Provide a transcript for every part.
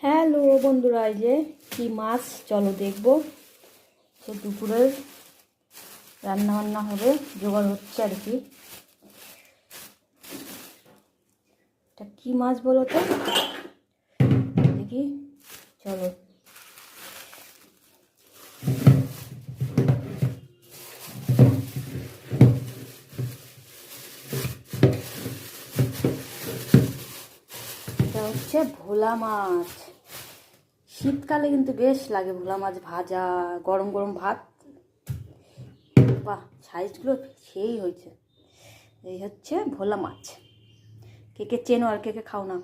Hello বন্ধুরা, এই যে কি মাছ চলো দেখবো। তো দুপুরের রান্না বান্না হবে, জোগাড় হচ্ছে আর কি। এটা কি মাছ বলো তো দেখি, চলো। এটা হচ্ছে ভোলা মাছ। শীতকালে কিন্তু বেশ লাগে ভোলা মাছ ভাজা, গরম গরম ভাত। বাহ, সাইজগুলো সেই হয়েছে। এই হচ্ছে ভোলা মাছ। কে কে চেনো আর কে কে খাও না?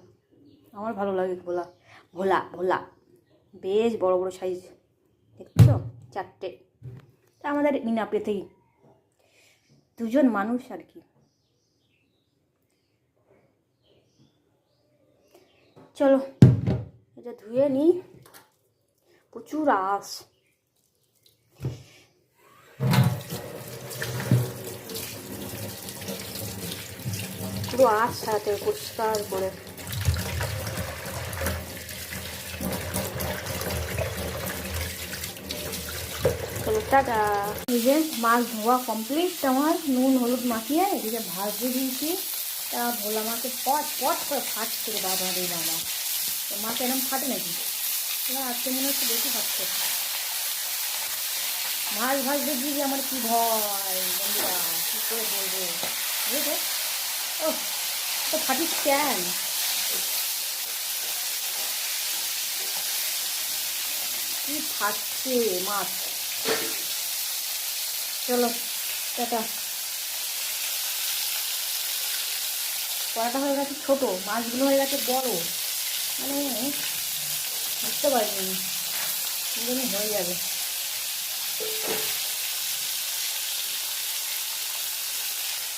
আমার ভালো লাগে ভোলা। ভোলা ভোলা বেশ বড় বড় সাইজ, দেখছো? চারটে। তা আমাদের ইনাপেতেই দুজন মানুষ আর কি। চলো এটা ধুয়ে নিই, প্রচুর আঁশ। পুরো আঁশ ছাড়াতে পরিষ্কার করে। চলো টাটা। এই যে মাছ ধোয়া কমপ্লিট আমার, নুন হলুদ মাখিয়ে এদিকে ভাজতে দিয়েছি। তা ভোলা মাছে পট পট করে ফাটছে রে বাবা রে বাবা। তো মাছ এরকম ফাটে নাকি? না, আজকে মনে হচ্ছে বেশি ফাটছে। মাছ ভাজতে গিয়ে আমার কি ভয় বন্ধুরা, কী করে বলবো বুঝলে? ও তো ফাটিস কেন? কি ফাটছে মাছ। চলো টাটা। কড়াটা হয়ে গেছে ছোটো, মাছগুলো হয়ে গেছে বড়। মানে বুঝতে পারিনি, হয়ে যাবে।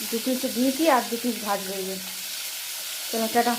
দু পিস দিয়েছি আর দু পিস ভাজবে। চলো টাটা।